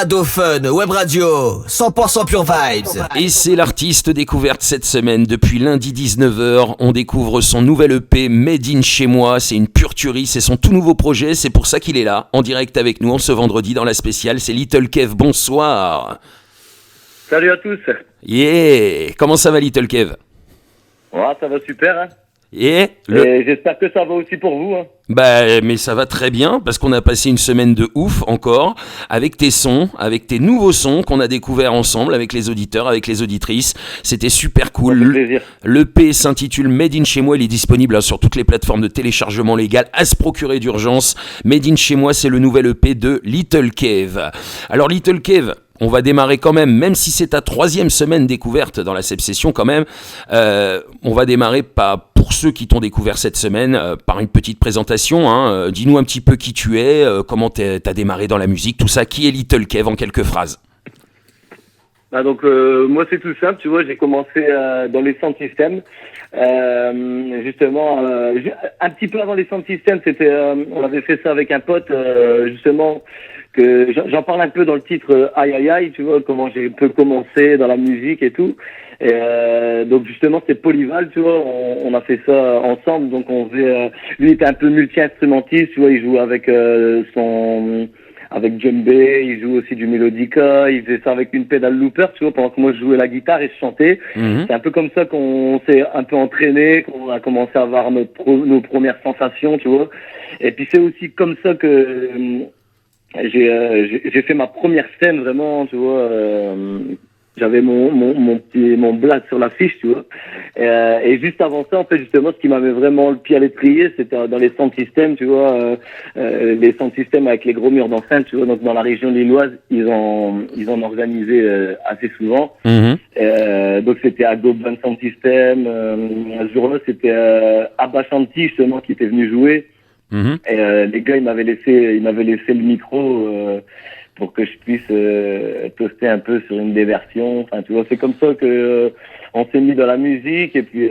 Dauphin, Web Radio, 100% Pure Vibes. Et c'est l'artiste découverte cette semaine. Depuis lundi 19h, on découvre son nouvel EP Made in Chez Moi. C'est une pure tuerie, c'est son tout nouveau projet. C'est pour ça qu'il est là, en direct avec nous, ce vendredi dans la spéciale. C'est Little Kev, bonsoir. Salut à tous. Yeah. Comment ça va Little Kev? Ouais, ça va super. Hein. Et j'espère que ça va aussi pour vous. Hein. Bah, mais ça va très bien parce qu'on a passé une semaine de ouf encore avec tes sons, avec tes nouveaux sons qu'on a découverts ensemble avec les auditeurs, avec les auditrices. C'était super cool. L'EP s'intitule Made in Chez Moi. Il est disponible sur toutes les plateformes de téléchargement légal à se procurer d'urgence. Made in Chez Moi, c'est le nouvel EP de Little Kev. Alors Little Kev, on va démarrer quand même si c'est ta 3e semaine découverte dans la Session quand même, on va démarrer pour ceux qui t'ont découvert cette semaine, par une petite présentation. Hein. Dis-nous un petit peu qui tu es, comment t'as démarré dans la musique, tout ça. Qui est Little Kev en quelques phrases? Donc moi c'est tout simple, tu vois, j'ai commencé dans les sound systems, justement, un petit peu avant les sound systems, on avait fait ça avec un pote, justement, que j'en parle un peu dans le titre Aïe Aïe Aïe, tu vois, comment j'ai un peu commencé dans la musique et tout. Et donc justement c'est Polyval, tu vois, on a fait ça ensemble, donc on faisait, lui était un peu multi-instrumentiste, tu vois, il jouait avec avec djembé, il joue aussi du mélodica, il faisait ça avec une pédale looper, tu vois, pendant que moi je jouais la guitare et je chantais. C'est un peu comme ça qu'on s'est un peu entraîné, qu'on a commencé à avoir nos premières sensations, tu vois. Et puis c'est aussi comme ça que j'ai fait ma première scène vraiment, tu vois. J'avais mon blague sur l'affiche, tu vois. Et juste avant ça, en fait, justement, ce qui m'avait vraiment le pied à l'étrier, c'était dans les sound systems, tu vois, les sound systems avec les gros murs d'enceinte, tu vois. Donc dans la région lilloise, ils en organisaient assez souvent. Donc c'était à Goban Sound System. Ce jour-là, c'était Abba Shanti, justement, qui était venu jouer. Et les gars, ils m'avaient laissé le micro pour que je puisse toaster un peu sur une des versions. Enfin, tu vois, c'est comme ça que on s'est mis dans la musique. Et puis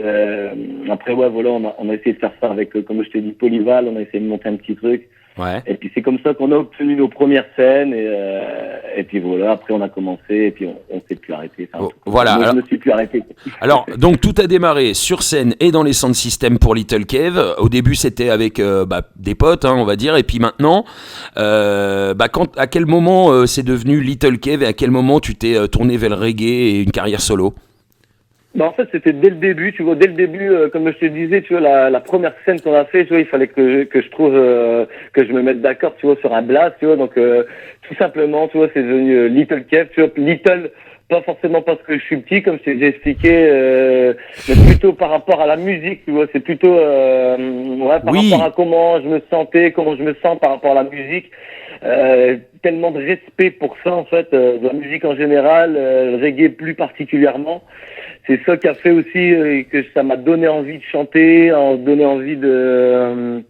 après, ouais, voilà, on a essayé de faire ça avec, comme je t'ai dit, Polyval. On a essayé de monter un petit truc. Ouais. Et puis c'est comme ça qu'on a obtenu nos premières scènes. Et puis voilà, après on a commencé et puis on s'est plus arrêté. Enfin, voilà. Moi, je me suis plus arrêté. Alors, donc tout a démarré sur scène et dans les sound systems pour Little Kev. Au début, c'était avec des potes, on va dire. Et puis maintenant, à quel moment c'est devenu Little Kev et à quel moment tu t'es tourné vers le reggae et une carrière solo? En fait, c'était dès le début, tu vois, comme je te disais, tu vois, la première scène qu'on a fait, tu vois, il fallait que je trouve, que je me mette d'accord, tu vois, sur un blast, tu vois, donc, tout simplement, tu vois, c'est devenu Little Kev, tu vois, Little, pas forcément parce que je suis petit, comme je t'ai déjà expliqué, mais plutôt par rapport à la musique, tu vois, c'est plutôt, par rapport à comment je me sentais, comment je me sens par rapport à la musique, tellement de respect pour ça, en fait, de la musique en général, le reggae plus particulièrement. C'est ça qui a fait aussi que ça m'a donné envie de chanter, donné envie de,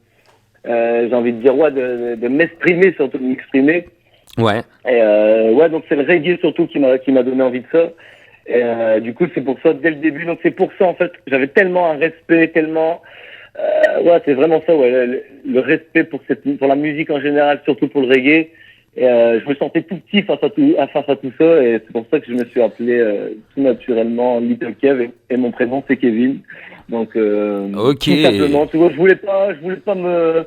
j'ai envie de dire, de m'exprimer, surtout de m'exprimer. Ouais. Et donc c'est le reggae surtout qui m'a donné envie de ça. Et du coup c'est pour ça dès le début. Donc c'est pour ça en fait j'avais tellement un respect, tellement, c'est vraiment ça, le respect pour la musique en général, surtout pour le reggae. Et je me sentais tout petit face à tout ça, et c'est pour ça que je me suis appelé tout naturellement Little Kev, et mon prénom c'est Kevin. Donc tout simplement, tu vois, je voulais pas me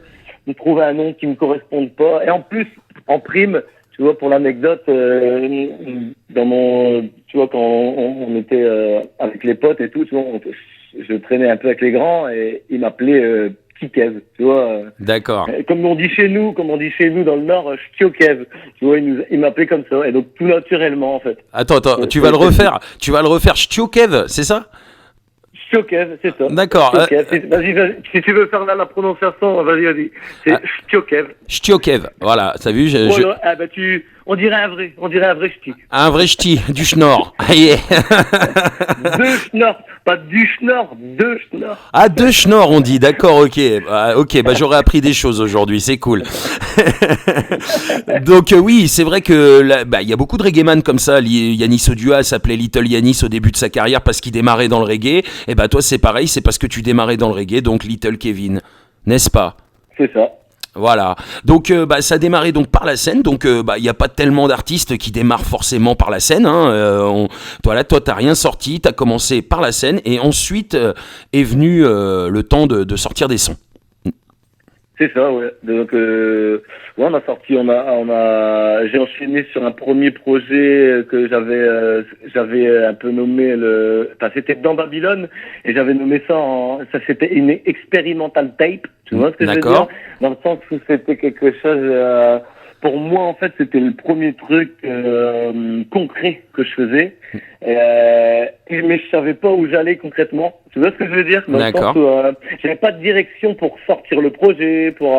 trouver un nom qui me corresponde pas. Et en plus, en prime, tu vois, pour l'anecdote, tu vois, quand on était avec les potes et tout, tu vois, je traînais un peu avec les grands et ils m'appelaient Petit Kev, tu vois. D'accord. Comme on dit chez nous dans le Nord, Chtio Kev. Tu vois, il m'appelait comme ça. Et donc, tout naturellement, en fait. Attends, tu vas le refaire. Tu vas le refaire, Chtio Kev, c'est ça? Chtio Kev, c'est ça. D'accord. Vas-y, si tu veux faire la prononciation, vas-y. C'est Chtio Kev. Chtio Kev, voilà. T'as vu, on dirait un vrai ch'ti. Un vrai ch'ti, du schnorr. Yeah. Deux schnorr, pas du schnorr, deux schnorr. Ah, deux schnorr, on dit, d'accord, ok. J'aurais appris des choses aujourd'hui, c'est cool. Donc oui, c'est vrai que y a beaucoup de reggaeman comme ça. Yanis Odua s'appelait Little Yanis au début de sa carrière parce qu'il démarrait dans le reggae. Et toi c'est pareil, c'est parce que tu démarrais dans le reggae, donc Little Kevin, n'est-ce pas? C'est ça. Voilà. Donc ça a démarré donc par la scène. Donc il y a pas tellement d'artistes qui démarrent forcément par la scène. Hein. Toi t'as rien sorti, t'as commencé par la scène et ensuite est venu le temps de sortir des sons. C'est ça, ouais. Donc, on a sorti, j'ai enchaîné sur un premier projet que j'avais un peu nommé c'était dans Babylone, et j'avais nommé ça c'était une experimental tape. Tu vois ce que je veux dire? Dans le sens où c'était quelque chose, pour moi, en fait, c'était le premier truc concret que je faisais. Mais je savais pas où j'allais concrètement. Tu vois ce que je veux dire? Dans le sens où j'avais pas de direction pour sortir le projet, pour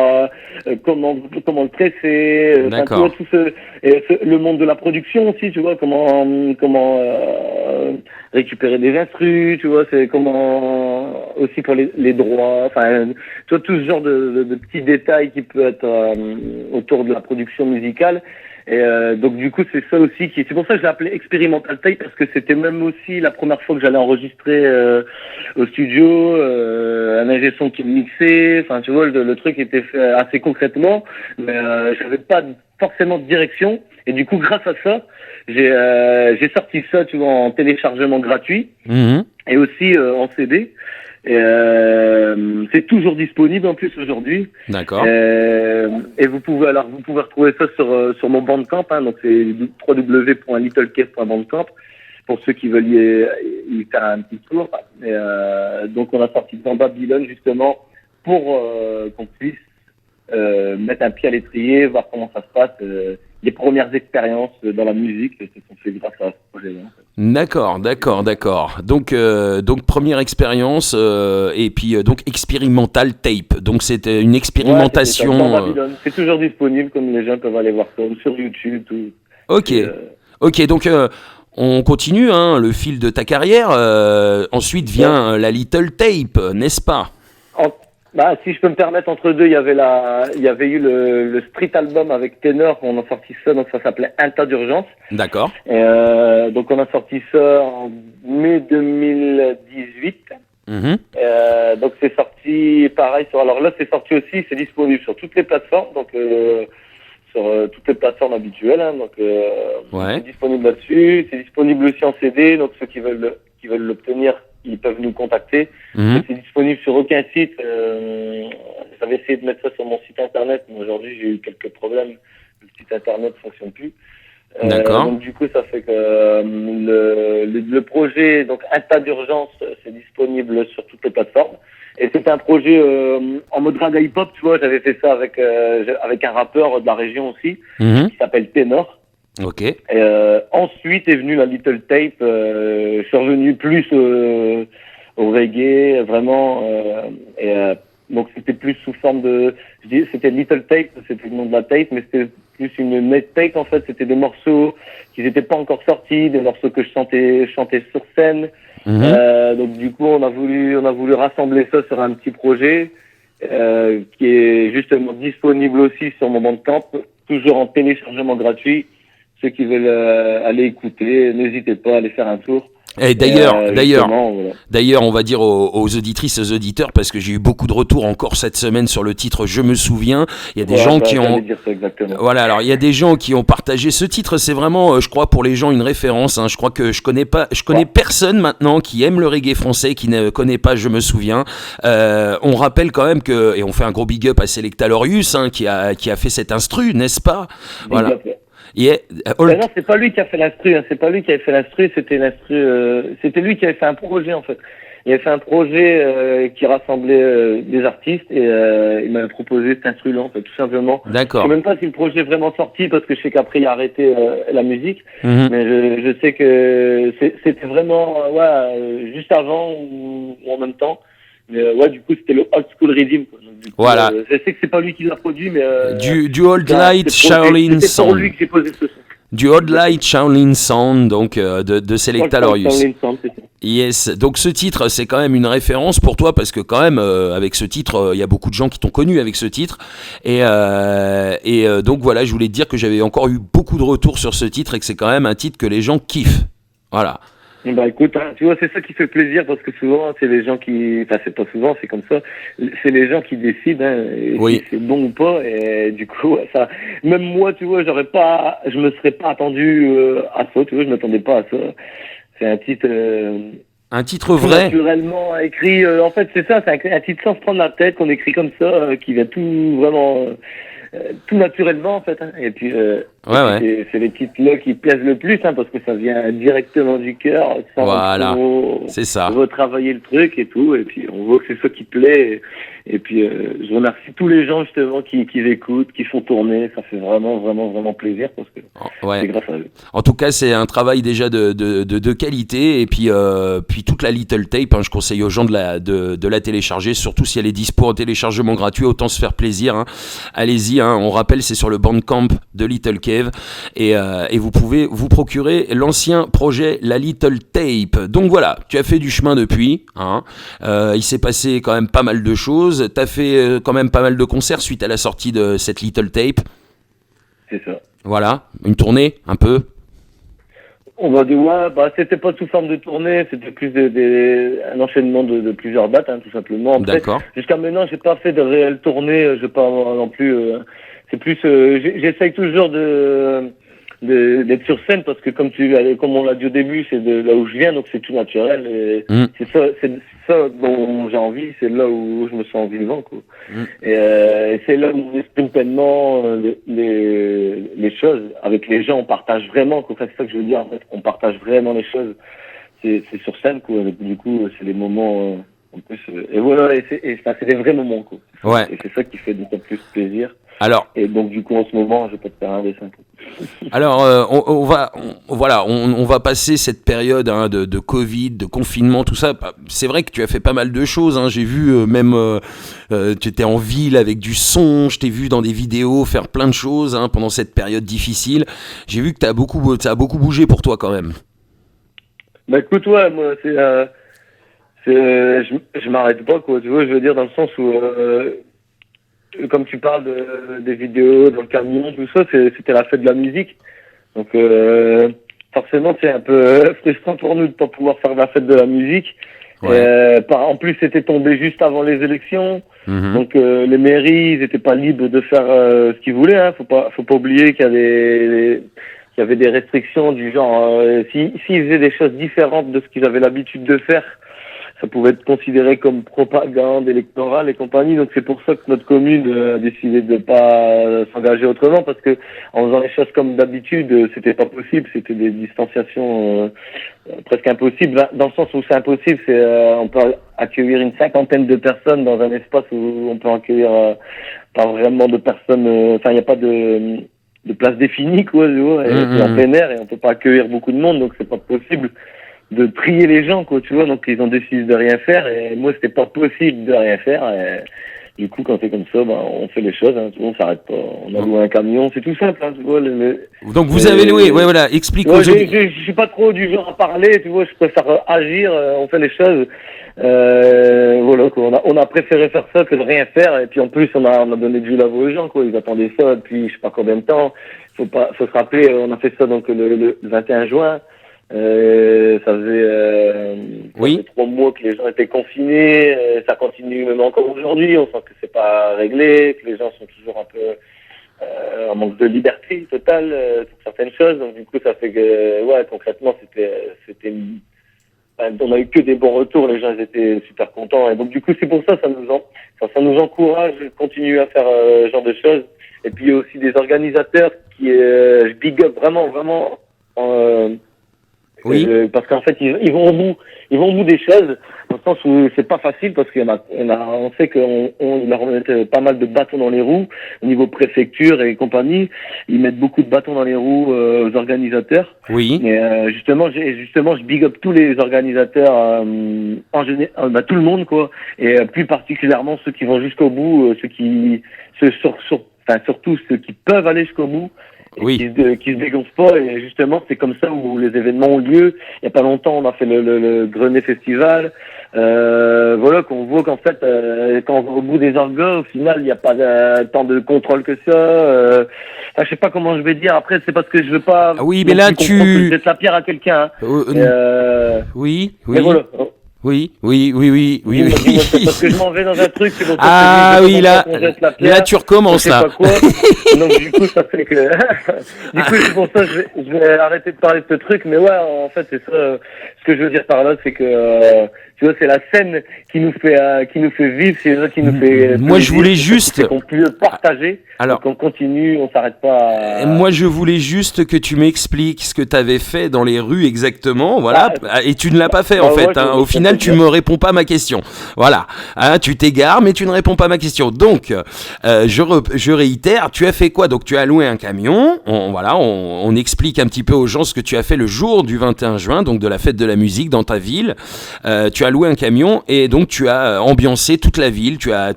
comment le traiter. D'accord. Le monde de la production aussi, tu vois, comment récupérer des instrus, tu vois, c'est comment aussi pour les droits, enfin, tu vois, tout ce genre de petits détails qui peut être autour de la production musicale. Et donc du coup c'est ça aussi c'est pour ça que je l'ai appelé Experimental Tape, parce que c'était même aussi la première fois que j'allais enregistrer au studio, un ingé son qui me mixait, enfin tu vois, le truc était fait assez concrètement, mais j'avais pas forcément de direction, et du coup grâce à ça j'ai sorti ça, tu vois, en téléchargement gratuit, et aussi en CD. Et c'est toujours disponible en plus aujourd'hui. D'accord. Et vous pouvez retrouver ça sur mon Bandcamp, hein, donc c'est www.littlecave.bandcamp pour ceux qui veulent y faire un petit tour. Et donc on a sorti dans Babylone justement pour qu'on puisse mettre un pied à l'étrier, voir comment ça se passe. Les premières expériences dans la musique se sont faites grâce à ce projet-là. En fait. D'accord. Donc première expérience et puis donc experimental tape. Donc c'était une expérimentation. Ouais, dans Babylone. C'est toujours disponible, comme les gens peuvent aller voir ça sur YouTube. Tout. Ok. Donc on continue le fil de ta carrière. Ensuite vient la Little Tape, n'est-ce pas? Si je peux me permettre, entre deux, il y avait eu le street album avec Ténor, on a sorti ça, donc ça s'appelait Un tas d'urgence. D'accord. Donc on a sorti ça en mai 2018. Donc c'est sorti, pareil, alors là c'est sorti aussi, c'est disponible sur toutes les plateformes, donc sur toutes les plateformes habituelles, hein, donc c'est disponible là-dessus, c'est disponible aussi en CD, donc ceux qui veulent l'obtenir, ils peuvent nous contacter. C'est disponible sur aucun site. J'avais essayé de mettre ça sur mon site internet, mais aujourd'hui j'ai eu quelques problèmes. Le site internet ne fonctionne plus. D'accord. Donc du coup, ça fait que le projet, donc Un tas d'urgence, c'est disponible sur toutes les plateformes. Et c'était un projet en mode raga hip-hop, tu vois. J'avais fait ça avec un rappeur de la région aussi, qui s'appelle Ténor. Ok. Et ensuite est venue la Little Tape. Je suis revenu plus au reggae, vraiment. Donc c'était plus sous forme c'était Little Tape, c'était le nom de la tape, mais c'était plus une net tape en fait. C'était des morceaux qui n'étaient pas encore sortis, des morceaux que je chantais sur scène. Donc du coup on a voulu rassembler ça sur un petit projet qui est justement disponible aussi sur mon Bandcamp, toujours en téléchargement gratuit. Ceux qui veulent aller écouter, n'hésitez pas à aller faire un tour. Et d'ailleurs, on va dire aux auditrices, aux auditeurs, parce que j'ai eu beaucoup de retours encore cette semaine sur le titre Je me souviens. Il y a des gens qui ont. Dire ça exactement. Voilà, alors il y a des gens qui ont partagé ce titre. C'est vraiment, je crois, pour les gens une référence. Je crois que je connais personne maintenant qui aime le reggae français qui ne connaît pas Je me souviens. On rappelle quand même et on fait un gros big up à Selecta Lorius, qui a fait cet instru, n'est-ce pas? Voilà. Non, c'est pas lui qui a fait l'instru, c'est pas lui qui avait fait l'instru, c'était lui qui avait fait un projet en fait. Il avait fait un projet qui rassemblait des artistes et il m'avait proposé cet instru-là en fait, tout simplement. D'accord. Je sais même pas si le projet est vraiment sorti parce que je sais qu'après il a arrêté la musique, mais je sais que c'était vraiment juste avant ou en même temps. Mais du coup c'était le Old School Rhythm quoi. Donc, du coup, voilà. Je sais que c'est pas lui qui l'a produit, mais du Old Light Shaolin Sound. C'est pour Sound. lui que j'ai posé ce son. Du Old Light Shaolin Sound, donc de Selecta Lorius. Yes. Donc ce titre, c'est quand même une référence pour toi parce que quand même avec ce titre, il y a beaucoup de gens qui t'ont connu avec ce titre et donc voilà, je voulais te dire que j'avais encore eu beaucoup de retours sur ce titre et que c'est quand même un titre que les gens kiffent. Voilà. Bah écoute, hein, tu vois, c'est ça qui fait plaisir parce que souvent, c'est les gens qui, enfin c'est pas souvent, c'est comme ça, c'est les gens qui décident Oui. si c'est bon ou pas. Et du coup, ouais, ça, même moi, tu vois, je me serais pas attendu à ça, tu vois, je m'attendais pas à ça. C'est un titre Un titre tout vrai. naturellement écrit. En fait, c'est ça, c'est un titre sans se prendre la tête qu'on écrit comme ça, qui vient tout vraiment. Tout naturellement en fait, hein. Et puis, c'est les titres là qui plaisent le plus, hein, parce que ça vient directement du cœur sans Voilà, trop c'est ça. retravailler le truc et tout, et puis on voit que c'est ça qui plaît, et puis je remercie tous les gens justement qui écoutent, qui font tourner, ça fait vraiment vraiment vraiment plaisir parce que c'est grâce à eux. En tout cas, c'est un travail déjà de qualité, et puis toute la Little Tape, hein, je conseille aux gens de la télécharger, surtout si elle est dispo en téléchargement gratuit, autant se faire plaisir, hein. Allez-y, hein, on rappelle, c'est sur le Bandcamp de Little Cave, et vous pouvez vous procurer l'ancien projet La Little Tape. Donc voilà, tu as fait du chemin depuis, hein. Il s'est passé quand même pas mal de choses, tu as fait quand même pas mal de concerts suite à la sortie de cette Little Tape. C'est ça. Voilà, une tournée, un peu. On va dire, ouais, bah, c'était pas sous forme de tournée, c'était plus un enchaînement de plusieurs dates, hein, tout simplement. Après, D'accord. jusqu'à maintenant, j'ai pas fait de réelle tournée, je vais pas non plus, c'est plus, j'essaye toujours d'être sur scène parce que comme on l'a dit au début, c'est de là où je viens, donc c'est tout naturel, et c'est ça dont j'ai envie, c'est là où je me sens vivant, quoi. Et c'est là où on exprime pleinement les choses. Avec les gens, on partage vraiment, quoi. Enfin, c'est ça que je veux dire, en fait. On partage vraiment les choses. C'est sur scène, quoi. Du coup, c'est les moments, en plus, et voilà, c'est des vrais moments, quoi. Ouais. Et c'est ça qui fait d'autant plus plaisir. Alors, et donc, du coup, en ce moment, je vais pas te faire un dessin, quoi. Alors, on va passer cette période, hein, de Covid, de confinement, tout ça. C'est vrai que tu as fait pas mal de choses, hein. J'ai vu tu étais en ville avec du son, je t'ai vu dans des vidéos faire plein de choses, hein, pendant cette période difficile. J'ai vu que ça a beaucoup bougé pour toi quand même. Bah écoute, ouais, moi, je m'arrête pas, quoi. Tu vois, je veux dire, dans le sens où, comme tu parles des vidéos dans le camion, tout ça, c'était la fête de la musique. Donc forcément, c'est un peu frustrant pour nous de pas pouvoir faire la fête de la musique. Ouais. En plus, c'était tombé juste avant les élections. Donc les mairies, ils étaient pas libres de faire ce qu'ils voulaient, hein. Faut pas oublier qu'il y avait des restrictions du genre s'ils faisaient des choses différentes de ce qu'ils avaient l'habitude de faire, ça pouvait être considéré comme propagande électorale et compagnie. Donc c'est pour ça que notre commune a décidé de pas s'engager autrement, parce que en faisant les choses comme d'habitude, c'était pas possible. C'était des distanciations presque impossibles. Dans le sens où c'est impossible, c'est on peut accueillir une 50aine de personnes dans un espace où on peut accueillir pas vraiment de personnes. Enfin, il n'y a pas de place définie, quoi. Tu vois, et c'est en plein air et on peut pas accueillir beaucoup de monde, donc c'est pas possible de trier les gens, quoi, tu vois. Donc ils ont décidé de rien faire, et moi c'était pas possible de rien faire, et du coup quand c'est comme ça, bah, on fait les choses, hein, tu vois, on s'arrête pas, on a loué un camion, c'est tout simple, hein, tu vois. Donc vous avez loué, ouais, voilà, explique. Ouais, je suis pas trop du genre à parler, tu vois, je préfère agir, on fait les choses, voilà, quoi. On a préféré faire ça que de rien faire, et puis en plus on a donné du lave aux gens, quoi. Ils attendaient ça depuis je sais pas combien de temps. Faut se rappeler, on a fait ça donc le 21 juin. Ça faisait 3 mois que les gens étaient confinés, ça continue même encore aujourd'hui, on sent que c'est pas réglé, que les gens sont toujours un peu en manque de liberté totale pour certaines choses. Donc du coup ça fait que concrètement on a eu que des bons retours, les gens ils étaient super contents, et donc du coup c'est pour ça ça nous encourage de continuer à faire ce genre de choses. Et puis il y a aussi des organisateurs qui je big up vraiment oui. Parce qu'en fait, ils vont au bout des choses, dans le sens où c'est pas facile, parce on sait qu'on leur met pas mal de bâtons dans les roues, au niveau préfecture et compagnie. Ils mettent beaucoup de bâtons dans les roues aux organisateurs. Oui. Et justement, je big up tous les organisateurs, en général, tout le monde, quoi. Et plus particulièrement ceux qui vont jusqu'au bout, surtout ceux qui peuvent aller jusqu'au bout. Oui. Qui se dégonflent pas, et justement c'est comme ça où les événements ont lieu. Il y a pas longtemps on a fait le Grenet Festival, voilà, qu'on voit qu'en fait, quand on va au bout des orgas, au final, il n'y a pas tant de contrôle que ça. Enfin, je sais pas comment je vais dire. Après, c'est parce que je veux pas. Ah oui, mais là, que je jette la pierre à quelqu'un. Oui, Mais voilà. Oui. Dis-moi, c'est parce que je m'en vais dans un truc, c'est pour ça Ah que oui, là tu recommences je sais là. pas quoi. Donc du coup, ça fait que du coup, c'est pour ça que je vais arrêter de parler de ce truc. Mais ouais, en fait, c'est ça. Ce que je veux dire par là, c'est que tu vois, c'est la scène qui nous fait vivre, c'est ça qui nous fait. Moi, je voulais juste qu'on puisse partager. Alors, qu'on continue, on s'arrête pas. Moi, je voulais juste que tu m'expliques ce que tu avais fait dans les rues exactement, voilà. Et tu ne l'as pas fait en fait. Ouais, Au final, tu me réponds pas à ma question. Voilà. Tu t'égares, mais tu ne réponds pas à ma question. Donc, je réitère. Tu as fait quoi? Donc, tu as loué un camion. On explique un petit peu aux gens ce que tu as fait le jour du 21 juin, donc de la fête de la musique dans ta ville. Tu as loué un camion et donc tu as ambiancé toute la ville. Tu as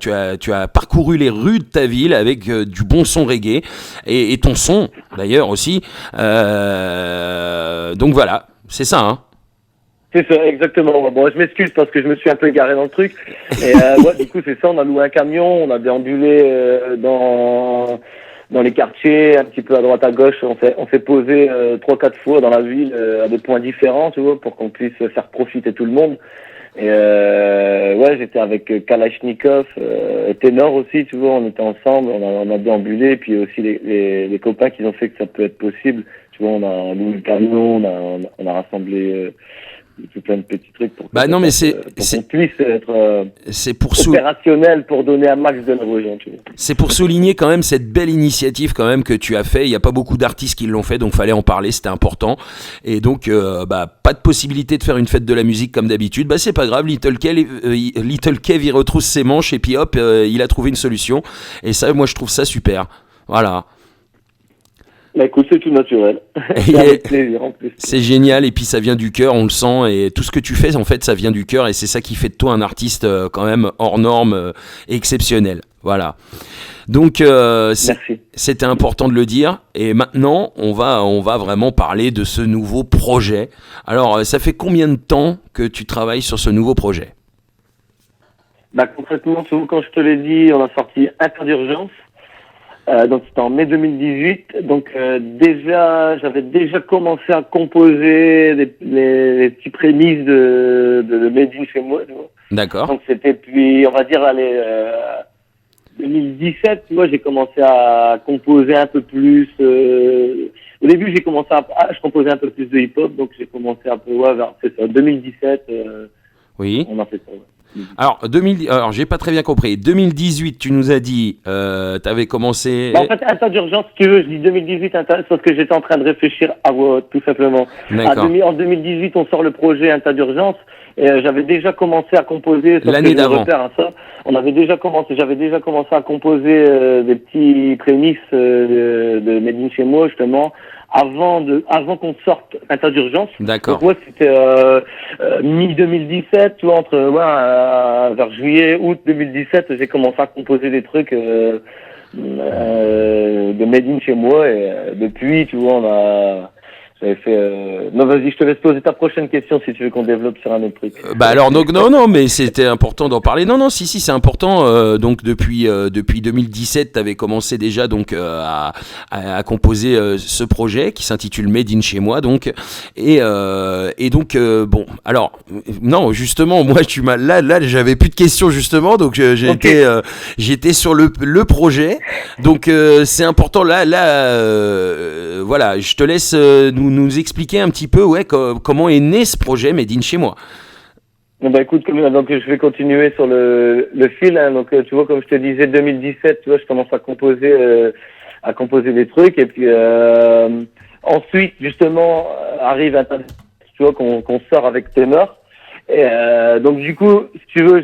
parcouru les rues de ta ville avec du bon son reggae et ton son d'ailleurs aussi. Donc voilà, c'est ça. Hein. C'est ça, exactement. Bon, je m'excuse parce que je me suis un peu garé dans le truc. Et du coup, c'est ça. On a loué un camion, on a déambulé dans les quartiers, un petit peu à droite à gauche. On s'est posé 3-4 fois dans la ville à des points différents, tu vois, pour qu'on puisse faire profiter tout le monde. Et j'étais avec Kalachnikov, Ténor aussi, tu vois, on était ensemble, on a déambulé, puis aussi les copains qui ont fait que ça peut être possible. Tu vois, on a loué le camion, on a rassemblé tout plein de petits trucs pour qu'on puisse être opérationnel pour donner un max de aux gens. Tu vois. C'est pour souligner quand même cette belle initiative quand même que tu as fait. Il n'y a pas beaucoup d'artistes qui l'ont fait, donc fallait en parler, c'était important. Et donc, pas de possibilité de faire une fête de la musique comme d'habitude. C'est pas grave, Little Kev, il retrousse ses manches et puis hop, il a trouvé une solution. Et ça, moi, je trouve ça super. Voilà. Écoute, c'est tout naturel. Avec plaisir en plus. C'est génial et puis ça vient du cœur, on le sent et tout ce que tu fais en fait ça vient du cœur et c'est ça qui fait de toi un artiste quand même hors norme, exceptionnel. Voilà. Donc c'était important de le dire et maintenant on va vraiment parler de ce nouveau projet. Alors ça fait combien de temps que tu travailles sur ce nouveau projet? Concrètement, quand je te l'ai dit, on a sorti Inter d'urgence. Donc c'était en mai 2018. Donc j'avais déjà commencé à composer les petits prémices de Made in chez moi. Tu vois. D'accord. Donc c'était puis on va dire 2017. Tu vois, j'ai commencé à composer un peu plus. Au début j'ai commencé je composais un peu plus de hip-hop. Donc j'ai commencé un peu vers 2017. Oui. On a fait ça. Ouais. Alors, j'ai pas très bien compris. 2018, tu nous as dit, t'avais commencé... En fait, Inter d'urgence, si tu veux, je dis 2018, parce que j'étais en train de réfléchir à voix haute, tout simplement. En 2018, on sort le projet Inter d'urgence, et j'avais déjà commencé à composer... L'année d'avant. J'avais déjà commencé à composer des petits prémices de Made in chez moi, justement, avant qu'on sorte Inter d'urgence. D'accord. Donc, c'était mi-2017, tu vois, vers juillet, août 2017, j'ai commencé à composer des trucs de Made in chez moi, et depuis, tu vois, j'avais fait... Non, vas-y, je te laisse poser ta prochaine question si tu veux qu'on développe sur un autre truc. Non, mais c'était important d'en parler. Non, si, c'est important. Donc, depuis 2017, tu avais commencé déjà donc, à composer ce projet qui s'intitule Made in chez moi. Donc, et donc, bon, alors, non, justement, moi, là, j'avais plus de questions, justement. Donc, j'étais sur le projet. Donc, c'est important. Là, voilà, je te laisse nous expliquer un petit peu comment est né ce projet Made in chez moi. Écoute, donc je vais continuer sur le fil. Hein, donc tu vois, comme je te disais, 2017, tu vois, je commence à composer des trucs et puis ensuite justement arrive un tu vois qu'on sort avec Ténor. Et donc du coup, si tu veux,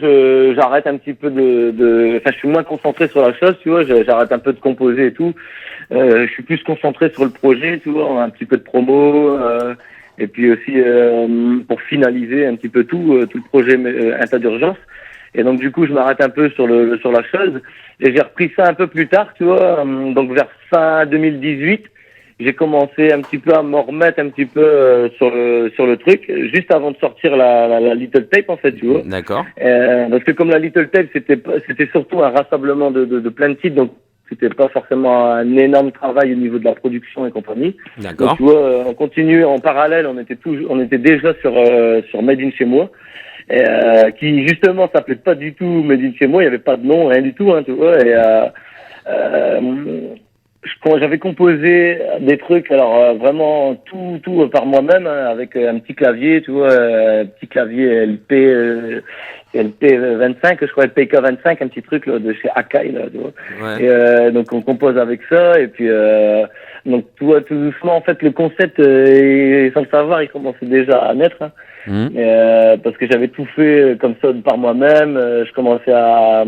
j'arrête un petit peu je suis moins concentré sur la chose, tu vois, j'arrête un peu de composer et tout. Je suis plus concentré sur le projet, tu vois, on a un petit peu de promo, et puis aussi pour finaliser un petit peu tout le projet Inter d'urgence. Et donc du coup, je m'arrête un peu sur la chose, et j'ai repris ça un peu plus tard, tu vois, donc vers fin 2018. j'ai commencé un petit peu à me remettre un petit peu sur le truc, juste avant de sortir la Little Tape en fait, tu vois. D'accord. Parce que comme la Little Tape, c'était surtout un rassemblement de plein de titres, donc c'était pas forcément un énorme travail au niveau de la production et compagnie. D'accord. Donc tu vois, on continue en parallèle, on était déjà sur Made in chez moi. Qui justement s'appelait pas du tout Made in chez moi, il y avait pas de nom, rien du tout, hein, tu vois. Quand j'avais composé des trucs, alors vraiment tout par moi-même, hein, avec un petit clavier, tu vois, un petit clavier LP 25, je crois LPK 25, un petit truc là, de chez Akai là, tu vois. Ouais. Et donc on compose avec ça, et puis donc tu vois, tout doucement en fait le concept, sans le savoir, il commençait déjà à naître. Hein. Parce que j'avais tout fait comme ça par moi-même, je commençais à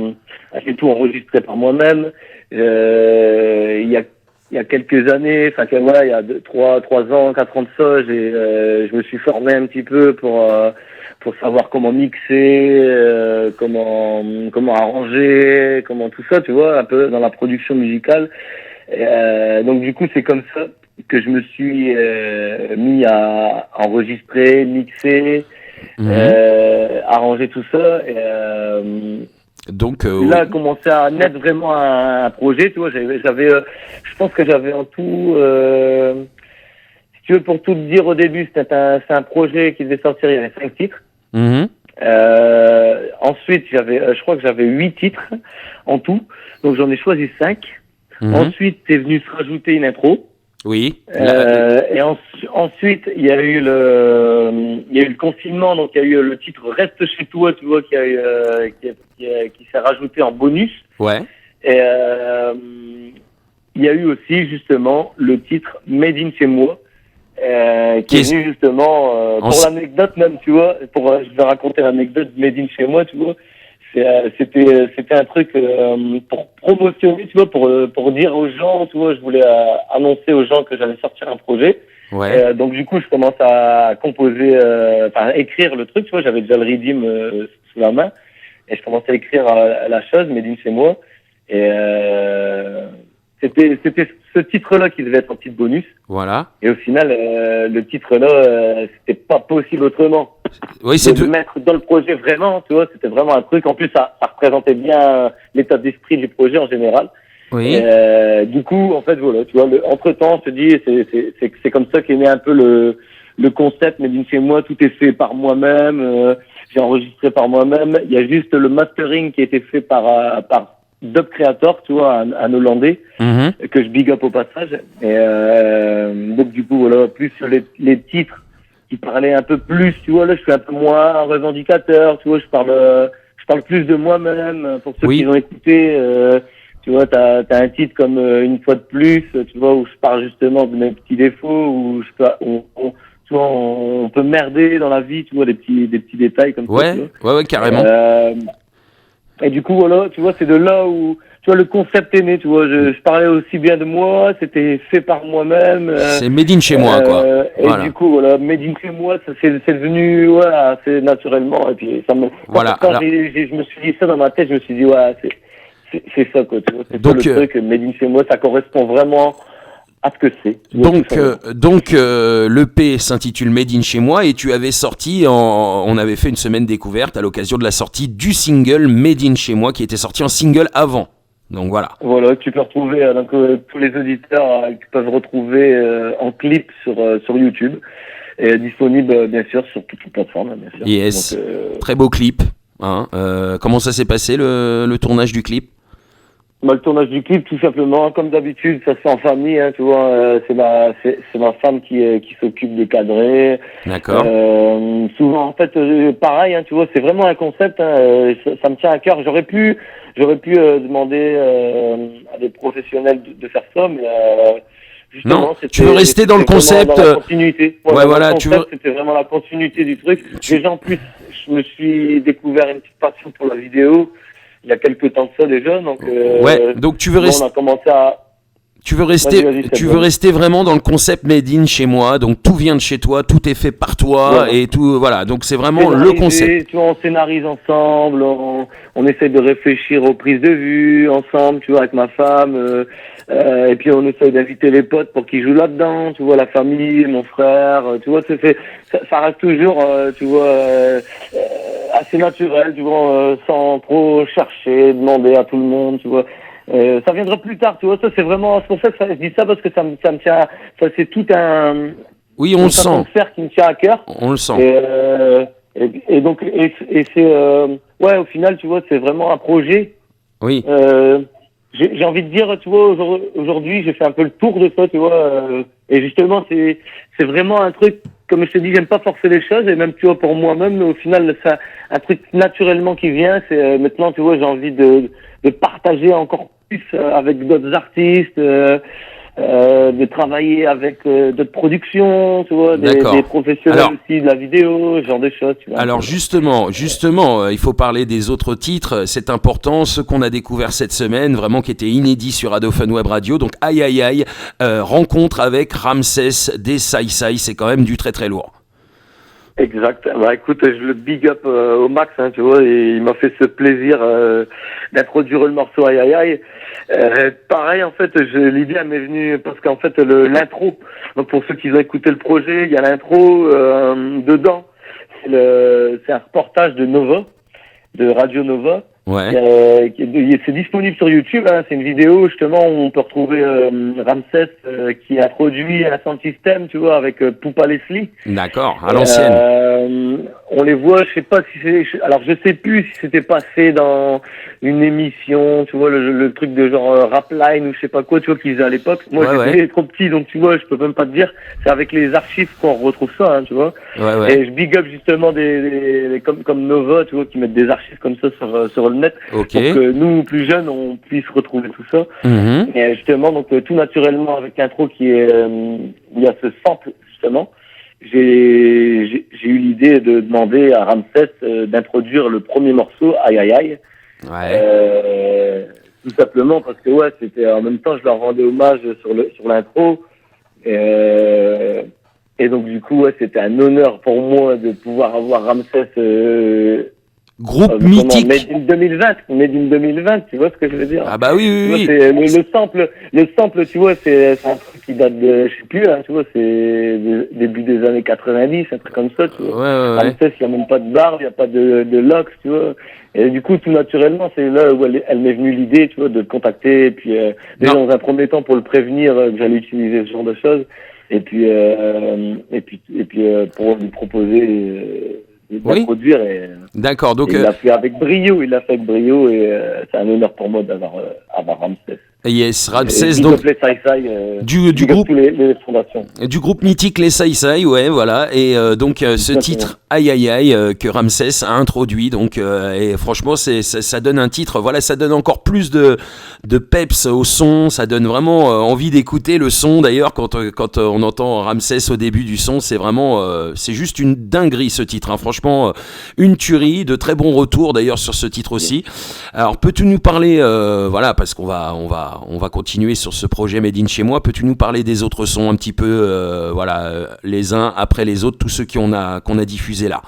tout enregistrer par moi-même. Il y a quelques années, enfin voilà, il y a 3 ans, 4 ans de ça, je me suis formé un petit peu pour savoir comment mixer, comment arranger, comment tout ça, tu vois, un peu dans la production musicale. Donc du coup, c'est comme ça que je me suis mis à enregistrer, mixer, arranger tout ça. Donc là, a commencé à naître vraiment un projet. Tu vois, je pense que j'avais en tout, si tu veux, pour tout te dire au début, c'est un projet qui devait sortir. Il y avait 5 titres. Ensuite, je crois que j'avais 8 titres en tout. Donc j'en ai choisi 5. Ensuite, est venu se rajouter une intro. Oui. Et ensuite, il y a eu le confinement, donc il y a eu le titre Reste chez toi, tu vois, qui s'est rajouté en bonus. Ouais. Et il y a eu aussi justement le titre Made in chez moi, qui est venu justement pour l'anecdote même, tu vois. Je vais raconter l'anecdote Made in chez moi, tu vois. C'était un truc pour promotionner, tu vois, pour dire aux gens, tu vois, je voulais annoncer aux gens que j'allais sortir un projet. Ouais. Donc du coup, je commence à composer, écrire le truc, tu vois, j'avais déjà le rythme sous la main, et je commençais à écrire la chose, Made in chez moi. Et c'était ce titre-là qui devait être un titre bonus. Voilà. Et au final, le titre-là, c'était pas possible autrement. Oui, de le mettre dans le projet vraiment, tu vois, c'était vraiment un truc. En plus, ça représentait bien l'état d'esprit du projet en général. Oui. Du coup, en fait, voilà, tu vois, entre-temps, je te dis, c'est comme ça qu'est né un peu le concept, mais d'une chez moi, tout est fait par moi-même, j'ai enregistré par moi-même. Il y a juste le mastering qui a été fait par Dub Creator, tu vois, un Hollandais, que je big up au passage. Et donc, du coup, voilà, plus sur les titres qui parlaient un peu plus, tu vois, là, je suis un peu moins revendicateur, tu vois, je parle plus de moi-même, pour ceux qui l'ont écouté, tu vois, t'as un titre comme Une fois de plus, tu vois, où je parle justement de mes petits défauts, où tu vois, on peut merder dans la vie, tu vois, des petits détails comme ça. Tu vois. Ouais, carrément. Et du coup, voilà, tu vois, c'est de là où, tu vois, le concept est né, tu vois, je parlais aussi bien de moi, c'était fait par moi-même. C'est made in chez moi, quoi. Et du coup, voilà, made in chez moi, ça c'est devenu, ouais, assez naturellement, et puis ça me... Voilà. Quand je me suis dit ça dans ma tête, je me suis dit, ouais, c'est ça, quoi, tu vois, c'est donc, ça le truc, made in chez moi, ça correspond vraiment à ce que c'est. Donc l'EP s'intitule Made in chez moi et tu avais sorti, on avait fait une semaine découverte à l'occasion de la sortie du single Made in chez moi qui était sorti en single avant. Donc voilà. Voilà, tu peux retrouver tous les auditeurs qui peuvent retrouver en clip sur YouTube et disponible bien sûr sur toutes les plateformes, bien sûr. Yes. Donc, très beau clip. Hein. Comment ça s'est passé le tournage du clip? Le tournage du clip, tout simplement, comme d'habitude, ça se fait en famille, hein, tu vois. C'est ma femme qui s'occupe de cadrer. D'accord. Souvent, en fait, pareil, hein, tu vois, c'est vraiment un concept. Hein, ça me tient à cœur. J'aurais pu demander à des professionnels de faire ça, mais justement, non, tu veux rester dans le concept. Dans la continuité. Ouais, voilà, tu veux. C'était vraiment la continuité du truc. Déjà, en plus, je me suis découvert une petite passion pour la vidéo. Il y a quelques temps de ça déjà, donc donc tu veux rester. On a commencé à. Tu veux rester vraiment dans le concept made in chez moi, donc tout vient de chez toi, tout est fait par toi et tout, voilà. Donc c'est vraiment le concept. Tu vois, on scénarise ensemble, on essaie de réfléchir aux prises de vue ensemble, tu vois, avec ma femme. Et puis on essaye d'inviter les potes pour qu'ils jouent là-dedans, tu vois, la famille, mon frère, tu vois, ça reste toujours, tu vois, assez naturel, tu vois, sans trop chercher, demander à tout le monde, tu vois. Ça viendra plus tard, tu vois, ça c'est vraiment, c'est pour ça que je dis ça, parce que ça me tient, ça c'est tout un, Oui, on le sent. de faire qui me tient à cœur. On le sent. Et donc, c'est, ouais, au final, tu vois, c'est vraiment un projet. Oui. J'ai envie de dire, tu vois, aujourd'hui, j'ai fait un peu le tour de ça, tu vois, et justement, c'est vraiment un truc, comme je te dis, j'aime pas forcer les choses, et même, tu vois, pour moi-même, mais au final, c'est un truc naturellement qui vient, c'est, maintenant, tu vois, j'ai envie de partager encore plus avec d'autres artistes, de travailler avec d'autres productions, tu vois, des professionnels aussi de la vidéo, ce genre de choses, tu vois. Alors justement, il faut parler des autres titres, c'est important, ceux qu'on a découverts cette semaine, vraiment qui étaient inédits sur Ado Fun Web Radio, donc aïe aïe aïe, rencontre avec Ramsès des Sai Sai, c'est quand même du très très lourd. Exact. Bah écoute, je le big up au max, hein, tu vois, et il m'a fait ce plaisir d'introduire le morceau aïe aïe aïe. Pareil, en fait, l'idée elle m'est venue parce qu'en fait l'intro. Donc pour ceux qui ont écouté le projet, il y a l'intro dedans. C'est un reportage de Nova, de Radio Nova. Ouais. C'est disponible sur YouTube, hein, c'est une vidéo justement où on peut retrouver Ramsès qui a produit un sound system, tu vois, avec Poupa Leslie. D'accord, à l'ancienne. On les voit, je sais pas si c'est, alors je sais plus si c'était passé dans une émission, tu vois, le truc de genre Rapline ou je sais pas quoi, tu vois, qu'ils faisaient à l'époque. Moi, j'étais trop petit, donc tu vois, je peux même pas te dire. C'est avec les archives qu'on retrouve ça, hein, tu vois. Ouais. Et je big up justement comme Nova, tu vois, qui mettent des archives comme ça sur le net, Ok. pour que nous, plus jeunes, on puisse retrouver tout ça. Mm-hmm. Et justement, donc tout naturellement avec l'intro qui est, il y a ce sample justement. J'ai eu l'idée de demander à Ramsès d'introduire le premier morceau, aïe aïe aïe. Ouais. Tout simplement parce que ouais, c'était en même temps je leur rendais hommage sur l'intro. Et donc du coup ouais, c'était un honneur pour moi de pouvoir avoir Ramsès Groupe mythique. Made in 2020, tu vois ce que je veux dire? Ah bah oui. C'est le sample, tu vois, c'est un truc qui date de, je sais plus, hein, tu vois, c'est début des années 90, un truc comme ça, tu vois. Ouais. Ramsès, il n'y a même pas de barbe, il n'y a pas de locks, tu vois. Et du coup, tout naturellement, c'est là où elle m'est venue l'idée, tu vois, de le contacter, et puis, déjà dans un premier temps pour le prévenir que j'allais utiliser ce genre de choses, et puis pour lui proposer, de produire et d'accord, donc il l'a fait avec brio, et c'est un honneur pour moi d'avoir Ramsès. Yes, Ramsès donc du groupe les fondations. Du groupe mythique les Sai Sai, ouais, voilà, et donc ce titre aïe aïe aïe que Ramsès a introduit, donc et franchement ça donne un titre, voilà, ça donne encore plus de peps au son, ça donne vraiment envie d'écouter le son. D'ailleurs quand on entend Ramsès au début du son, c'est vraiment c'est juste une dinguerie ce titre, hein. Franchement une tuerie, de très bons retours d'ailleurs sur ce titre aussi. Alors peux-tu nous parler voilà, parce qu'on va continuer sur ce projet Made in chez moi, peux-tu nous parler des autres sons un petit peu voilà, les uns après les autres, tous ceux qu'on a diffusés là?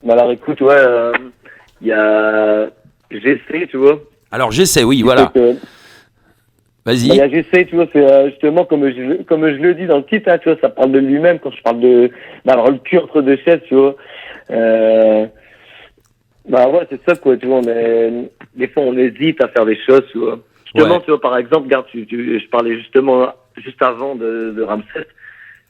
Alors écoute, ouais, il y a J'essaie, tu vois. Alors j'essaie, oui, voilà. Vas-y. Il y a J'essaie, tu vois, c'est justement comme je le dis dans le titre, hein, tu vois, ça parle de lui-même quand je parle d'avoir le cul entre deux chaises, tu vois. Bah ouais, c'est ça, quoi, tu vois, mais des fois on hésite à faire des choses, tu vois. Justement, tu vois, par exemple, regarde, je parlais justement juste avant de Ramsès.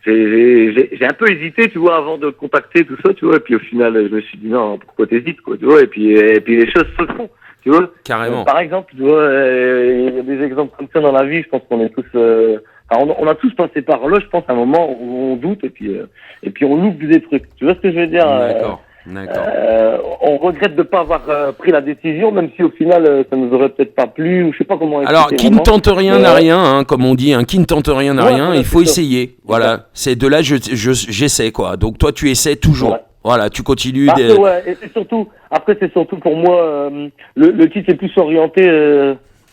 J'ai un peu hésité, tu vois, avant de contacter tout ça, tu vois, et puis au final, je me suis dit non, pourquoi t'hésites, quoi, tu vois, et puis les choses se font, tu vois. Carrément. Par exemple, tu vois, il y a des exemples comme ça dans la vie, je pense qu'on est tous, on a tous passé par là, je pense, à un moment où on doute, et puis on loupe des trucs, tu vois ce que je veux dire? D'accord. On regrette de ne pas avoir pris la décision, même si au final ça nous aurait peut-être pas plu, ou je sais pas comment. Alors, qui ne tente rien n'a rien, hein, comme on dit, hein, qui ne tente rien n'a rien. Il faut essayer. Voilà, c'est de là j'essaie, quoi. Donc toi, tu essaies toujours. Ouais. Voilà, tu continues. Et c'est surtout pour moi le titre est plus orienté.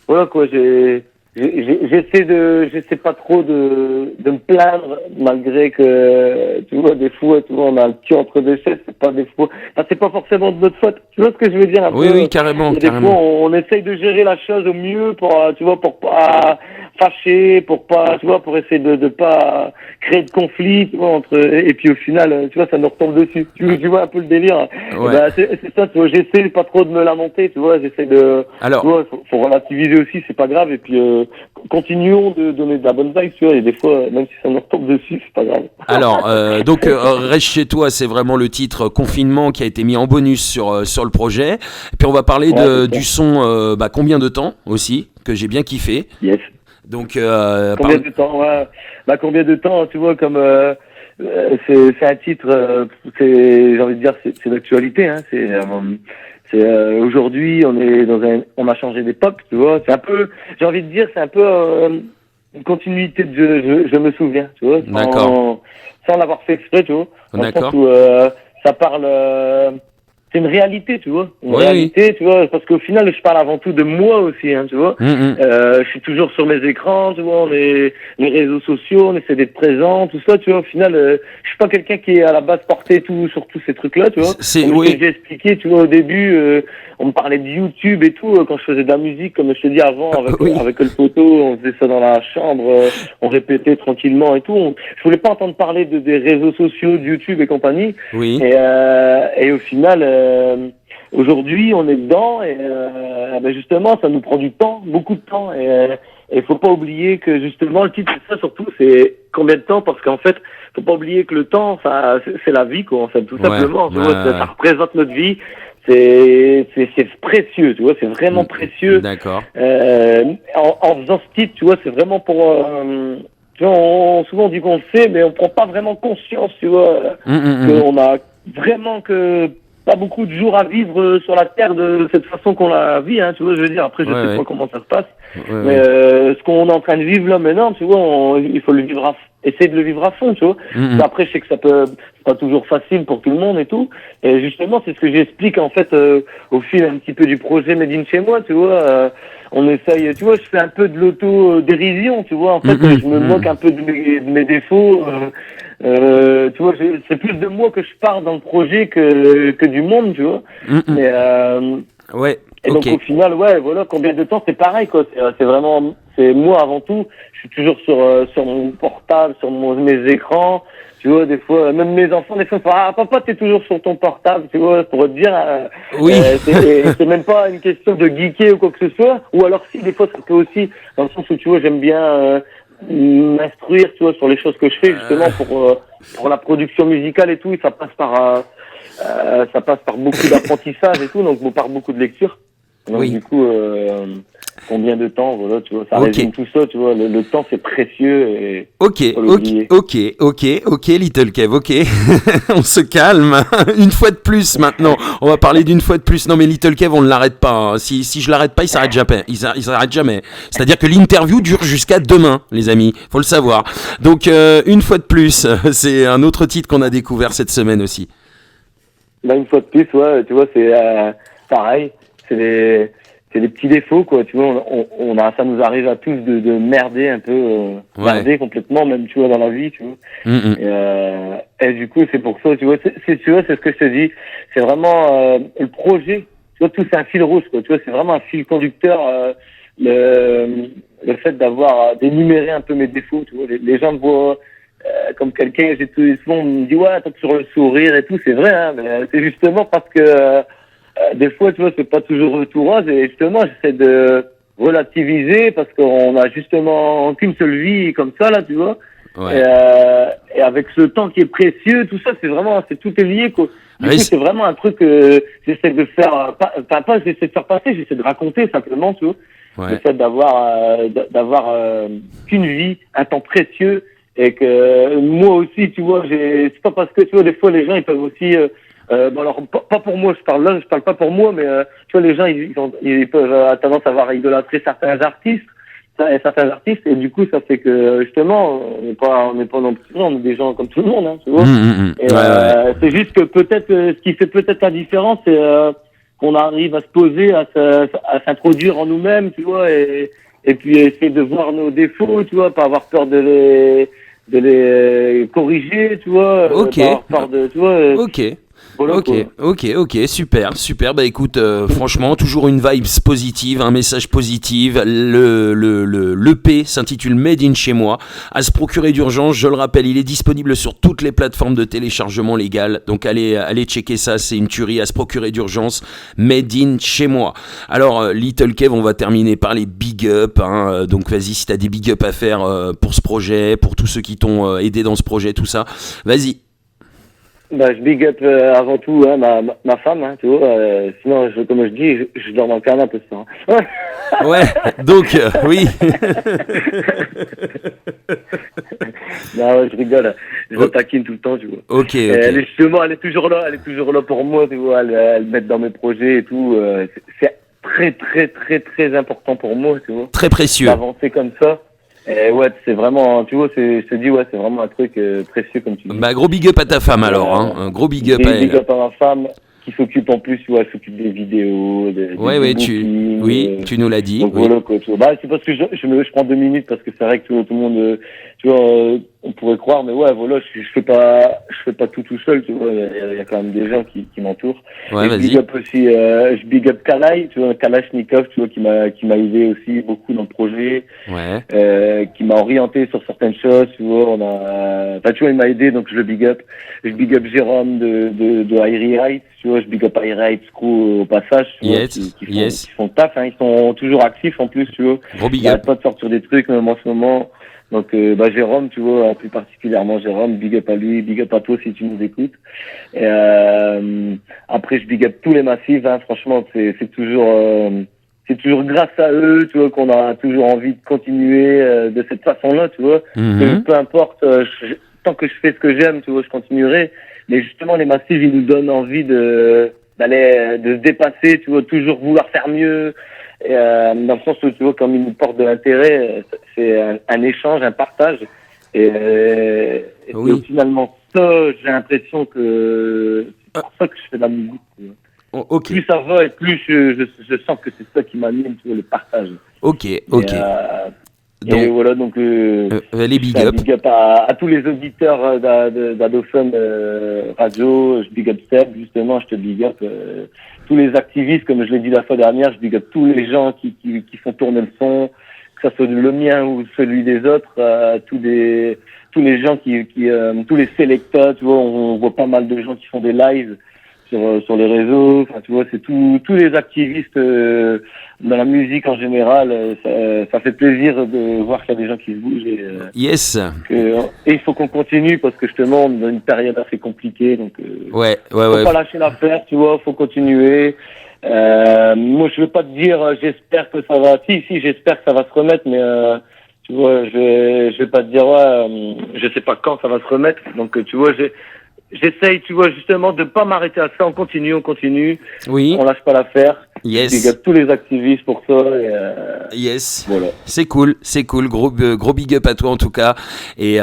Voilà quoi, j'ai j'essaie pas trop de me plaindre, malgré que, tu vois, des fois, tu vois, on a le cul entre deux chaises, c'est pas des fois, enfin, c'est pas forcément de notre faute. Tu vois ce que je veux dire un Oui, peu? oui, carrément, Des carrément. fois, on essaye de gérer la chose au mieux pour, tu vois, pour pas fâcher, pour pas, tu vois, pour essayer de pas créer de conflit, tu vois, entre, et puis au final, tu vois, ça nous retombe dessus. Tu vois un peu le délire. Ouais. Et ben, c'est ça, tu vois, j'essaie pas trop de me lamenter, tu vois, j'essaie de, Alors, tu vois, faut relativiser aussi, c'est pas grave, et puis, continuons de donner de la bonne vibe, tu vois, et des fois, même si ça nous retombe dessus, c'est pas grave. Alors, reste chez toi, c'est vraiment le titre confinement qui a été mis en bonus sur le projet. Et puis on va parler Ouais, du son combien de temps aussi, que j'ai bien kiffé. yes. Donc, Combien de temps, ouais. Bah, combien de temps, tu vois, comme, c'est un titre, j'ai envie de dire, c'est d'actualité, hein, aujourd'hui, on a changé d'époque, tu vois, c'est un peu, j'ai envie de dire, c'est un peu, une continuité de je me souviens, tu vois, D'accord. sans l'avoir fait exprès, tu vois, dans le sens D'accord. où, ça parle, c'est une réalité, tu vois, Oui, réalité, tu vois, parce qu'au final, je parle avant tout de moi aussi, hein, tu vois. oui. Je suis toujours sur mes écrans, tu vois, les réseaux sociaux, on essaie d'être présent, tout ça, tu vois. Au final, je suis pas quelqu'un qui est à la base porté sur tous ces trucs-là, tu vois. Comme Oui. j'ai expliqué, tu vois, au début, on me parlait de YouTube et tout, quand je faisais de la musique, comme je te dis avant, Oui. avec le poteau, on faisait ça dans la chambre, on répétait tranquillement et tout. Je voulais pas entendre parler des réseaux sociaux, de YouTube et compagnie. Oui. Et au final, aujourd'hui, on est dedans et ben justement, ça nous prend du temps, beaucoup de temps. Et faut pas oublier que justement, le titre, c'est ça surtout, c'est combien de temps, parce qu'en fait, faut pas oublier que le temps, enfin, c'est la vie, quoi, en fait, tout simplement. Tu vois, ça représente notre vie. C'est précieux, tu vois, c'est vraiment précieux. D'accord. En faisant ce titre, tu vois, c'est vraiment pour, tu vois, souvent on dit qu'on le sait, mais on prend pas vraiment conscience, tu vois, qu'on a vraiment que pas beaucoup de jours à vivre sur la terre de cette façon qu'on la vit, hein, tu vois, je veux dire. Après, je sais pas comment ça se passe, mais ce qu'on est en train de vivre là maintenant, tu vois, il faut le vivre essayer de le vivre à fond, tu vois. Après, je sais que c'est pas toujours facile pour tout le monde et tout. Et justement, c'est ce que j'explique en fait au fil un petit peu du projet Made in chez moi, tu vois. On essaye, tu vois, je fais un peu de l'auto-dérision, tu vois. En fait, je me moque un peu de mes défauts. Tu vois, c'est plus de moi que je parle dans le projet que du monde, tu vois. Mais ouais. Et donc au final, ouais, voilà, combien de temps, c'est pareil, quoi. C'est vraiment, c'est moi avant tout. Je suis toujours sur mon portable, mes écrans. Tu vois, des fois, même mes enfants, des fois, ah, papa, t'es toujours sur ton portable, tu vois, pour te dire, oui. C'est même pas une question de geeker ou quoi que ce soit. Ou alors si, des fois, ça peut aussi, dans le sens où, tu vois, j'aime bien m'instruire, tu vois, sur les choses que je fais, justement, pour la production musicale et tout, et ça passe par beaucoup d'apprentissage et tout, donc par beaucoup de lecture. Donc du coup, combien de temps, voilà, tu vois, ça résume tout ça, tu vois, le temps c'est précieux et ok, Little Kev, ok, on se calme, une fois de plus maintenant, on va parler d'une fois de plus, non mais Little Kev on ne l'arrête pas, hein. Si je l'arrête pas il s'arrête jamais, c'est-à-dire que l'interview dure jusqu'à demain les amis, faut le savoir, donc une fois de plus, c'est un autre titre qu'on a découvert cette semaine aussi. Là, une fois de plus, ouais, tu vois, c'est pareil, c'est des petits défauts, quoi, tu vois, ça nous arrive à tous de merder un peu, merder complètement, même, tu vois, dans la vie, tu vois. Et du coup, c'est pour ça, tu vois, c'est ce que je te dis, c'est vraiment le projet, tu vois, tout c'est un fil rouge, quoi, tu vois, c'est vraiment un fil conducteur, le fait d'énumérer un peu mes défauts, tu vois, les gens me voient comme quelqu'un, souvent on me dit ouais, t'as toujours le sourire et tout, c'est vrai, hein, mais c'est justement parce que des fois, tu vois, c'est pas toujours tout rose, et justement, j'essaie de relativiser parce qu'on a justement qu'une seule vie comme ça, là, tu vois. Ouais. Et avec ce temps qui est précieux, tout ça, c'est tout est lié, quoi. Du coup, c'est vraiment un truc que j'essaie de faire, pas j'essaie de faire passer, j'essaie de raconter simplement, tu vois. Ouais. Le fait d'avoir qu'une vie, un temps précieux, et que moi aussi, tu vois, c'est pas parce que, tu vois, des fois, les gens, ils peuvent aussi, bon alors, pas pour moi, je parle pas pour moi, mais, tu vois, les gens, ils peuvent avoir tendance à avoir idolâtré certains artistes, et du coup, ça fait que, justement, on n'est pas non plus, on est des gens comme tout le monde, hein, tu vois. Et, c'est juste que peut-être, ce qui fait peut-être la différence, c'est, qu'on arrive à se poser, à s'introduire en nous-mêmes, tu vois, et et puis essayer de voir nos défauts, tu vois, pas avoir peur de les corriger, tu vois, Ok. pas avoir peur de, tu vois, Ok. voilà, quoi. Ok, super. Bah écoute, franchement, toujours une vibe positive, un message positif. L'EP s'intitule Made in chez moi. À se procurer d'urgence, je le rappelle, il est disponible sur toutes les plateformes de téléchargement légal. Donc allez checker ça, c'est une tuerie à se procurer d'urgence. Made in chez moi. Alors, Little Kev, on va terminer par les big up. Hein. Donc vas-y, si t'as des big up à faire pour ce projet, pour tous ceux qui t'ont aidé dans ce projet, tout ça, vas-y. Bah, je big up avant tout hein, ma femme, hein, tu vois. Sinon, comme je dis, je dors dans le canapé ce soir. Ouais, donc, oui. Non, ouais, je rigole. Je la taquine tout le temps, tu vois. Ok. Elle est toujours là pour moi, tu vois. Elle m'aide dans mes projets et tout. C'est très, très, très, très important pour moi, tu vois. Très précieux. D'avancer comme ça. Et ouais, c'est vraiment, tu vois, je te dis, ouais, c'est vraiment un truc précieux, comme tu dis. Bah, gros big up à ta femme alors, hein. Un gros big up à elle. Big up à ma femme qui s'occupe en plus, tu vois, elle s'occupe des vidéos, Ouais, tu nous l'as dit. Donc oui. voilà, quoi, tu vois. Bah, c'est parce que je prends 2 minutes parce que c'est vrai que tout le monde, tu vois, on pourrait croire, mais ouais, voilà, je fais pas tout seul, tu vois. Il y a quand même des gens qui m'entourent. Ouais, et vas-y. je big up aussi, je big up Kalai, tu vois, Kalashnikov, tu vois, qui m'a aidé aussi beaucoup dans le projet. Ouais. Qui m'a orienté sur certaines choses, tu vois, enfin, tu vois, il m'a aidé, donc je le big up. Je big up Jérôme de Airy Heights, tu vois, je big up Airy Heights Crew au passage, tu vois, qui font taf, hein, ils sont toujours actifs en plus, tu vois. Gros big Ils up. arrêtent pas de sortir des trucs, même en ce moment. Donc, bah, Jérôme, tu vois, plus particulièrement Jérôme, big up à lui, big up à toi si tu nous écoutes. Et, après, je big up tous les massifs, hein, franchement, c'est toujours grâce à eux, tu vois, qu'on a toujours envie de continuer de cette façon-là, tu vois. Que peu importe, tant que je fais ce que j'aime, tu vois, je continuerai. Mais justement, les massifs, ils nous donnent envie de se dépasser, tu vois, toujours vouloir faire mieux. Et, dans le sens où, tu vois, comme ils nous portent de l'intérêt, c'est un échange, un partage. Et Oui. c'est finalement ça, j'ai l'impression que c'est pour ça que je fais de la musique, tu vois. Ok. Plus ça va et plus je sens que c'est ça qui m'anime, tu vois, le partage. Ok. Et voilà, donc les big up. Big up à tous les auditeurs d'Adophone Radio. Je big up Seb, justement, je te big up tous les activistes, comme je l'ai dit la fois dernière, je big up tous les gens qui font tourner le son, que ça soit le mien ou celui des autres, tous les gens tous les sélecteurs, tu vois, on voit pas mal de gens qui font des lives sur les réseaux, enfin tu vois, c'est tous les activistes dans la musique en général, ça fait plaisir de voir qu'il y a des gens qui se bougent yes. Et il faut qu'on continue parce que justement on est dans une période assez compliquée, donc faut pas lâcher l'affaire, tu vois, faut continuer. Moi je veux pas te dire j'espère que ça va, si j'espère que ça va se remettre, mais tu vois, je vais pas te dire je sais pas quand ça va se remettre, donc tu vois, j'essaye, tu vois, justement, de pas m'arrêter à ça. On continue. Oui. On lâche pas l'affaire. Yes. Je big up tous les activistes pour ça. Yes. Voilà. C'est cool. Gros big up à toi en tout cas. Et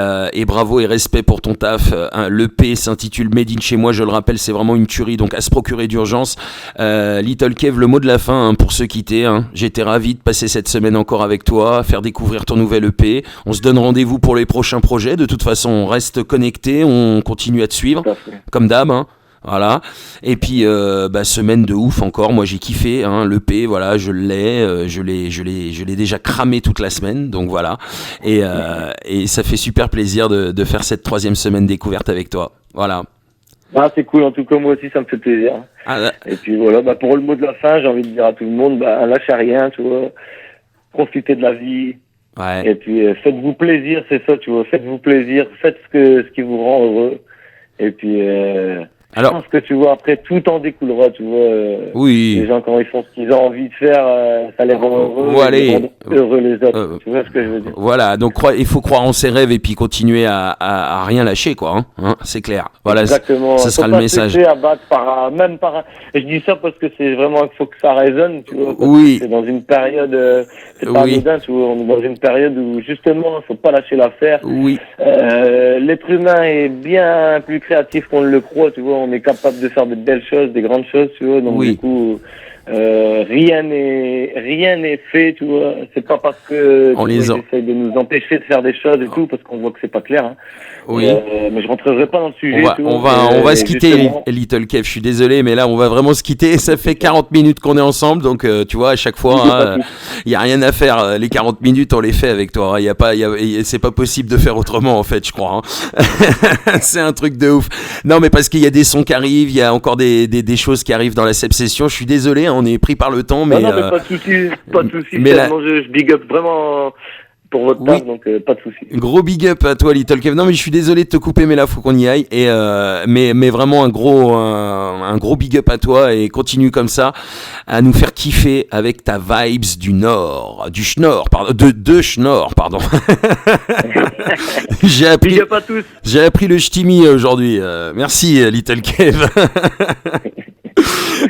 bravo et respect pour ton taf. L'EP s'intitule Made in chez moi. Je le rappelle, c'est vraiment une tuerie. Donc à se procurer d'urgence. Little Kev, le mot de la fin hein, pour se quitter. Hein. J'étais ravi de passer cette semaine encore avec toi, faire découvrir ton nouvel EP. On se donne rendez-vous pour les prochains projets. De toute façon, on reste connecté. On continue à te suivre. Comme d'hab. Hein. Voilà. Et puis semaine de ouf encore. Moi j'ai kiffé hein, l'EP, voilà, je l'ai déjà cramé toute la semaine, donc voilà. Et ça fait super plaisir de faire cette 3e semaine découverte avec toi. Voilà. Ah, c'est cool, en tout cas moi aussi ça me fait plaisir. Et puis voilà, pour le mot de la fin, j'ai envie de dire à tout le monde, lâchez rien, tu vois. Profitez de la vie. Ouais. Et puis faites-vous plaisir, c'est ça, tu vois. Faites-vous plaisir, faites ce qui vous rend heureux. Et puis je pense que tu vois, après tout en découlera, tu vois. Oui. Les gens quand ils font ce qu'ils ont envie de faire, ça les rend heureux, ils rendent heureux les autres. Tu vois ce que je veux dire. Voilà, donc il faut croire en ses rêves et puis continuer à rien lâcher, quoi. Hein, c'est clair. Voilà. Exactement. Ce sera le message. À battre et je dis ça parce que c'est vraiment qu'il faut que ça résonne, tu vois. Oui. C'est dans une période, c'est pas anodin, tu vois. On est dans une période où justement, il faut pas lâcher l'affaire. Oui. L'être humain est bien plus créatif qu'on ne le croit, tu vois. On est capable de faire de belles choses, des grandes choses, tu vois. Donc du coup, rien n'est fait, tu vois. C'est pas parce que ils essayent de nous empêcher de faire des choses et tout, parce qu'on voit que c'est pas clair. Hein. Oui. Mais je rentrerai pas dans le sujet. On va se quitter, justement... Little Kev. Je suis désolé, mais là, on va vraiment se quitter. Ça fait 40 minutes qu'on est ensemble, donc tu vois, à chaque fois, il y a rien à faire. Les 40 minutes, on les fait avec toi. C'est pas possible de faire autrement, en fait, je crois. Hein. C'est un truc de ouf. Non, mais parce qu'il y a des sons qui arrivent, il y a encore des choses qui arrivent dans la session. Je suis désolé, hein, on est pris par le temps, mais. Non, mais pas de souci. Mais là... je big up vraiment. Pour votre part, donc pas de souci. Gros big up à toi, Little Kev. Non, mais je suis désolé de te couper, mais là, faut qu'on y aille. Et mais vraiment un gros big up à toi et continue comme ça à nous faire kiffer avec ta vibes du Schnorr, pardon, de Schnorr, pardon. Big up à tous. J'ai appris le ch'timi aujourd'hui. Merci, Little Kev.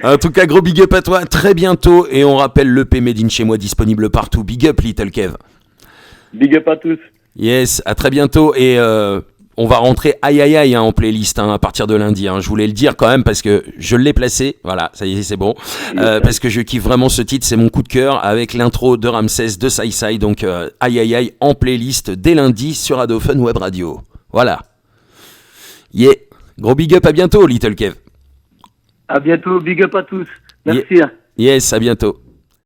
En tout cas, gros big up à toi. Très bientôt, et on rappelle l'EP Made in chez moi disponible partout. Big up, Little Kev. Big up à tous. Yes, à très bientôt et on va rentrer aïe aïe aïe en playlist à partir de lundi. Je voulais le dire quand même parce que je l'ai placé. Voilà, ça y est, c'est bon. Parce que je kiffe vraiment ce titre, c'est mon coup de cœur avec l'intro de Ramsès de Sai Sai. Donc aïe aïe aïe en playlist dès lundi sur Ado Fun Web Radio. Voilà. Yeah. Gros big up, à bientôt, Little Kev. À bientôt, big up à tous. Merci. Yes, à bientôt.